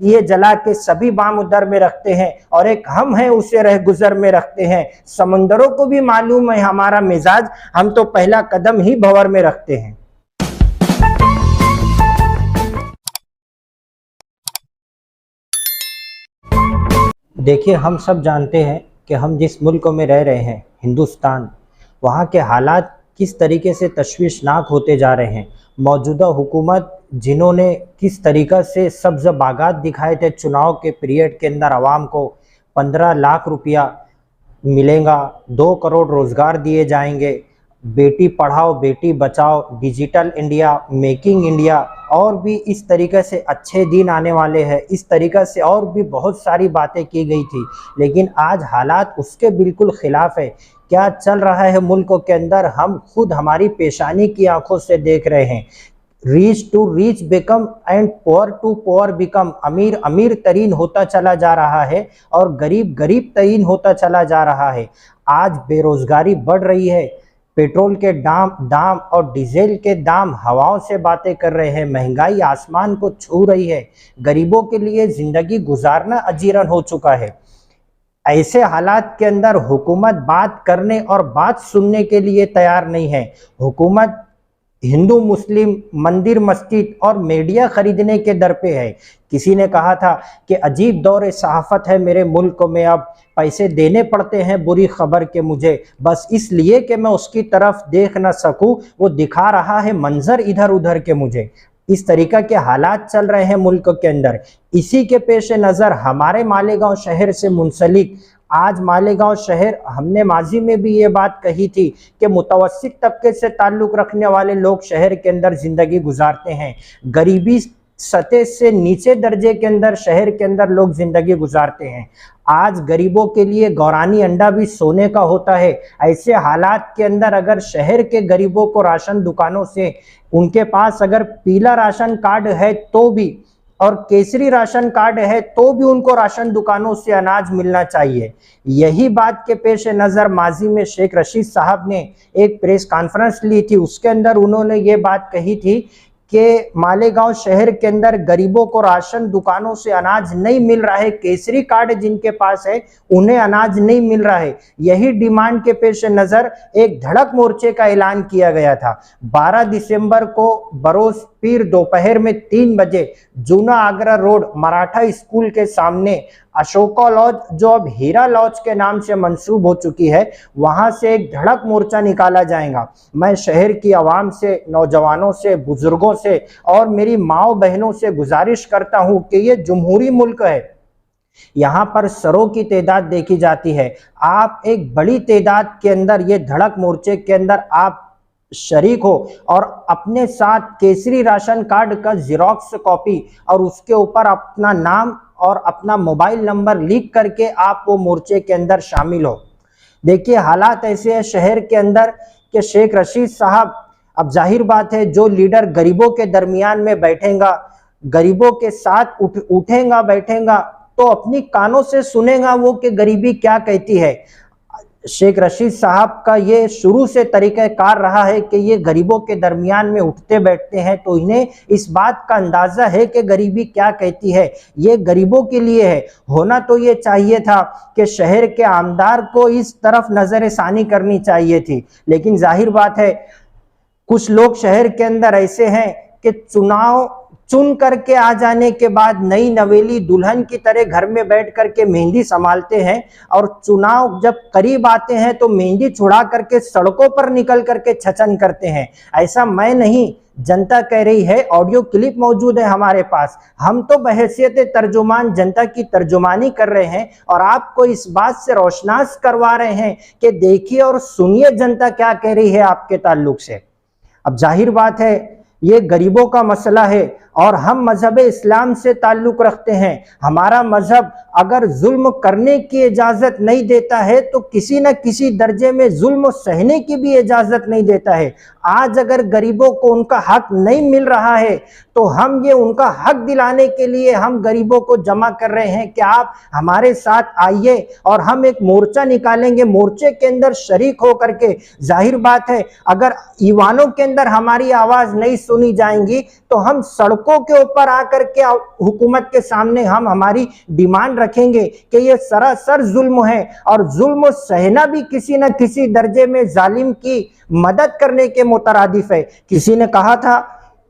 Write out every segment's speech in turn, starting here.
ये जला के सभी बाम उधर में रखते हैं और एक हम हैं उसे रह गुजर में रखते हैं। समंदरों को भी मालूम है हमारा मिजाज, हम तो पहला कदम ही भंवर में रखते हैं। देखिए, हम सब जानते हैं कि हम जिस मुल्क में रह रहे हैं, हिंदुस्तान, वहाँ के हालात किस तरीके से तशवीशनाक होते जा रहे हैं। मौजूदा हुकूमत जिन्होंने किस तरीक़ा से सब्ज़ बागात दिखाए थे चुनाव के पीरियड के अंदर, आवाम को 15 लाख रुपया मिलेगा, 2 करोड़ रोज़गार दिए जाएंगे, Beti Padhao Beti Bachao, digital India, making India, और भी इस तरीके से अच्छे दिन आने वाले हैं, इस तरीक़ा से और भी बहुत सारी बातें की गई थी। लेकिन आज हालात उसके बिल्कुल ख़िलाफ़ है। क्या चल रहा है मुल्कों के अंदर, हम खुद हमारी पेशानी की आंखों से देख रहे हैं। Rich to rich become and poor to poor become, अमीर अमीर तरीन होता चला जा रहा है और गरीब गरीब तरीन होता चला जा रहा है। आज बेरोज़गारी बढ़ रही है, पेट्रोल के दाम और डीजल के दाम हवाओं से बातें कर रहे हैं, महंगाई आसमान को छू रही है, गरीबों के लिए ज़िंदगी गुजारना अजीरन हो चुका है। ऐसे हालात के अंदर हुकूमत बात करने और बात सुनने के लिए तैयार नहीं है। हुकूमत हिंदू मुस्लिम मंदिर मस्जिद और मीडिया खरीदने के दर पे है। किसी ने कहा था कि अजीब दौर सहाफ़त है मेरे मुल्क में, अब पैसे देने पड़ते हैं बुरी खबर के मुझे, बस इसलिए कि मैं उसकी तरफ देख ना सकूं, वो दिखा रहा है मंजर इधर उधर के मुझे। इस तरीक़ा के हालात चल रहे हैं मुल्क के अंदर। इसी के पेश नज़र हमारे मालेगांव शहर से मुंसलिक आज मालेगांव शहर, हमने माजी में भी ये बात कही थी कि मुतवस्सित तबके से ताल्लुक़ रखने वाले लोग शहर के अंदर ज़िंदगी गुजारते हैं, गरीबी सतह से नीचे दर्जे के अंदर शहर के अंदर लोग ज़िंदगी गुजारते हैं। आज गरीबों के लिए गौरानी अंडा भी सोने का होता है। ऐसे हालात के अंदर अगर शहर के गरीबों को राशन दुकानों से, उनके पास अगर पीला राशन कार्ड है तो भी और केसरी राशन कार्ड है तो भी उनको राशन दुकानों से अनाज मिलना चाहिए। यही बात के पेश नज़र माजी में शेख रशीद साहब ने एक प्रेस कॉन्फ्रेंस ली थी, उसके अंदर उन्होंने ये बात कही थी कि मालेगांव शहर के अंदर गरीबों को राशन दुकानों से अनाज नहीं मिल रहा है, केसरी कार्ड जिनके पास है उन्हें अनाज नहीं मिल रहा है। यही डिमांड के पेश नज़र एक धड़क मोर्चे का ऐलान किया गया था। 12 दिसंबर को बरोज पीर दोपहर में 3 बजे जूना आगरा रोड मराठा स्कूल के सामने अशोका लॉज, जो अब हीरा लॉज के नाम से मंसूब हो चुकी है, वहां से एक धड़क मोर्चा निकाला जाएगा। मैं शहर की आवाम से, नौजवानों से, बुजुर्गों से और मेरी माओ बहनों से गुजारिश करता हूं कि ये जमहूरी मुल्क है, यहाँ पर सरों की तादाद देखी जाती है। आप एक बड़ी तादाद के अंदर ये धड़क मोर्चे के अंदर आप शरीक हो और अपने साथ केसरी राशन कार्ड का ज़ेरॉक्स कॉपी और उसके ऊपर अपना नाम और अपना मोबाइल नंबर लिख करके आप वो मोर्चे के अंदर शामिल हो। देखिए, हालात ऐसे हैं शहर के अंदर कि शेख रशीद साहब, अब जाहिर बात है जो लीडर गरीबों के दरमियान में बैठेगा, गरीबों के साथ उठेगा बैठेगा तो अपनी कानों से सुनेगा वो कि गरीबी क्या कहती है। शेख रशीद साहब का ये शुरू से तरीक़ाकार रहा है कि ये गरीबों के दरमियान में उठते बैठते हैं तो इन्हें इस बात का अंदाज़ा है कि गरीबी क्या कहती है, ये गरीबों के लिए है। होना तो ये चाहिए था कि शहर के आमदार को इस तरफ नज़रसानी करनी चाहिए थी, लेकिन जाहिर बात है कुछ लोग शहर के अंदर ऐसे हैं कि चुनाव चुन करके आ जाने के बाद नई नवेली दुल्हन की तरह घर में बैठ करके मेहंदी संभालते हैं और चुनाव जब करीब आते हैं तो मेहंदी छुड़ा करके सड़कों पर निकल करके छचन करते हैं। ऐसा मैं नहीं, जनता कह रही है, ऑडियो क्लिप मौजूद है हमारे पास। हम तो बहैसियत तर्जुमान जनता की तर्जुमानी कर रहे हैं और आपको इस बात से रोशनास करवा रहे हैं कि देखिए और सुनिए जनता क्या कह रही है आपके ताल्लुक से। अब जाहिर बात है ये गरीबों का मसला है और हम मजहब इस्लाम से ताल्लुक़ रखते हैं। हमारा मजहब अगर जुल्म करने की इजाज़त नहीं देता है तो किसी न किसी दर्जे में जुल्म सहने की भी इजाज़त नहीं देता है। आज अगर गरीबों को उनका हक नहीं मिल रहा है तो हम ये उनका हक दिलाने के लिए हम गरीबों को जमा कर रहे हैं कि आप हमारे साथ आइए और हम एक मोर्चा निकालेंगे। मोर्चे के अंदर शरीक हो करके, जाहिर बात है अगर ईवानों के अंदर हमारी आवाज़ नहीं सुनी जाएंगी तो हम सड़कों सड़कों के ऊपर आकर के हुकूमत के सामने हम हमारी डिमांड रखेंगे कि ये सरासर जुल्म है, और जुल्म सहना भी किसी न किसी दर्जे में जालिम की मदद करने के मुतरादिफ है। किसी ने कहा था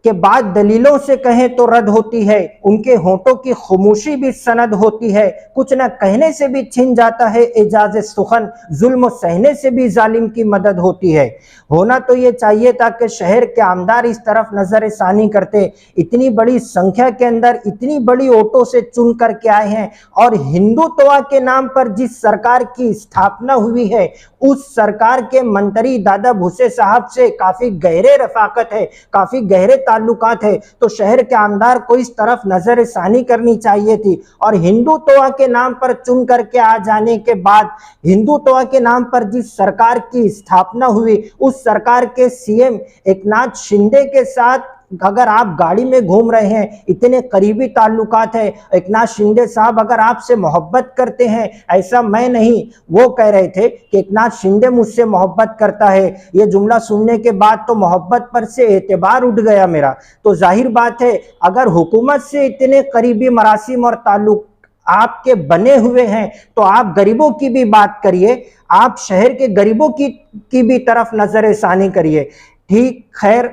कि बात दलीलों से कहें तो रद्द होती है, उनके होंठों की खामोशी भी सनद होती है, कुछ न कहने से भी छिन जाता है एजाज़ सुखन, जुल्म सहने से भी जालिम की मदद होती है। होना तो ये चाहिए था कि शहर के आमदार इस तरफ नजर सानी करते। इतनी बड़ी संख्या के अंदर इतनी बड़ी वोटों से चुन करके आए हैं, और हिंदुत्व के नाम पर जिस सरकार की स्थापना हुई है उस सरकार के मंत्री दादा भूसे साहब से काफी गहरे रफाकत है, काफी गहरे ताल्लुकात है। तो शहर के आमदार को इस तरफ नजर सानी करनी चाहिए थी, और हिंदुत्व के नाम पर चुन करके आ जाने के बाद हिंदुत्व के नाम पर जिस सरकार की स्थापना हुई उस सरकार के सीएम एकनाथ शिंदे के साथ अगर आप गाड़ी में घूम रहे हैं, इतने करीबी ताल्लुकात है, एकनाथ शिंदे साहब अगर आपसे मोहब्बत करते हैं, ऐसा मैं नहीं, वो कह रहे थे कि एकनाथ शिंदे मुझसे मोहब्बत करता है, ये जुमला सुनने के बाद तो मोहब्बत पर से एतबार उठ गया मेरा। तो जाहिर बात है अगर हुकूमत से इतने करीबी मरासिम और ताल्लुक आपके बने हुए हैं तो आप गरीबों की भी बात करिए, आप शहर के गरीबों की भी तरफ नजर सानी करिए। ठीक, खैर,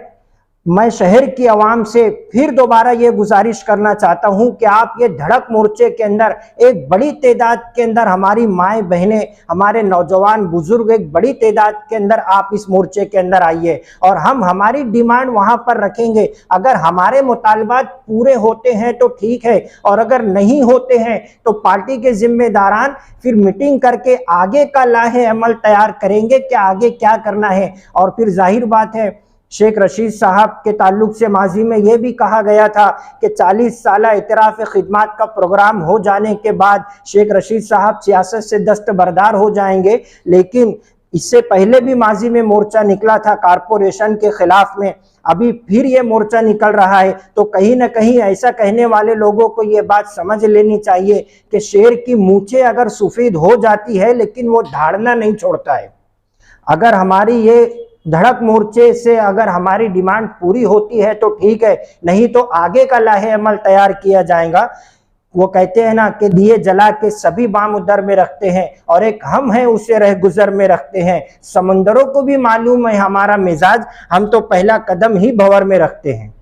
मैं शहर की आवाम से फिर दोबारा ये गुजारिश करना चाहता हूं कि आप ये धड़क मोर्चे के अंदर एक बड़ी तादाद के अंदर हमारी माएँ बहनें, हमारे नौजवान बुजुर्ग एक बड़ी तादाद के अंदर आप इस मोर्चे के अंदर आइए, और हम हमारी डिमांड वहां पर रखेंगे। अगर हमारे मुतालबात पूरे होते हैं तो ठीक है, और अगर नहीं होते हैं तो पार्टी के जिम्मेदारान फिर मीटिंग करके आगे का लाहे अमल तैयार करेंगे कि आगे क्या करना है। और फिर जाहिर बात है शेख रशीद साहब के ताल्लुक से माजी में यह भी कहा गया था कि 40 साल इतराफ़ खिदमत का प्रोग्राम हो जाने के बाद शेख रशीद साहब सियासत से दस्तबरदार हो जाएंगे, लेकिन इससे पहले भी माजी में मोर्चा निकला था कारपोरेशन के खिलाफ में, अभी फिर ये मोर्चा निकल रहा है। तो कहीं ना कहीं ऐसा कहने वाले लोगों को ये बात समझ लेनी चाहिए कि शेर की मूंछें अगर सफ़ेद हो जाती है लेकिन वो धाड़ना नहीं छोड़ता है। अगर हमारी ये धड़क मोर्चे से अगर हमारी डिमांड पूरी होती है तो ठीक है, नहीं तो आगे का लाहे अमल तैयार किया जाएगा। वो कहते हैं ना कि दिए जला के सभी बाम उदर में रखते हैं, और एक हम हैं उसे रह गुजर में रखते हैं। समंदरों को भी मालूम है हमारा मिजाज, हम तो पहला कदम ही भंवर में रखते हैं।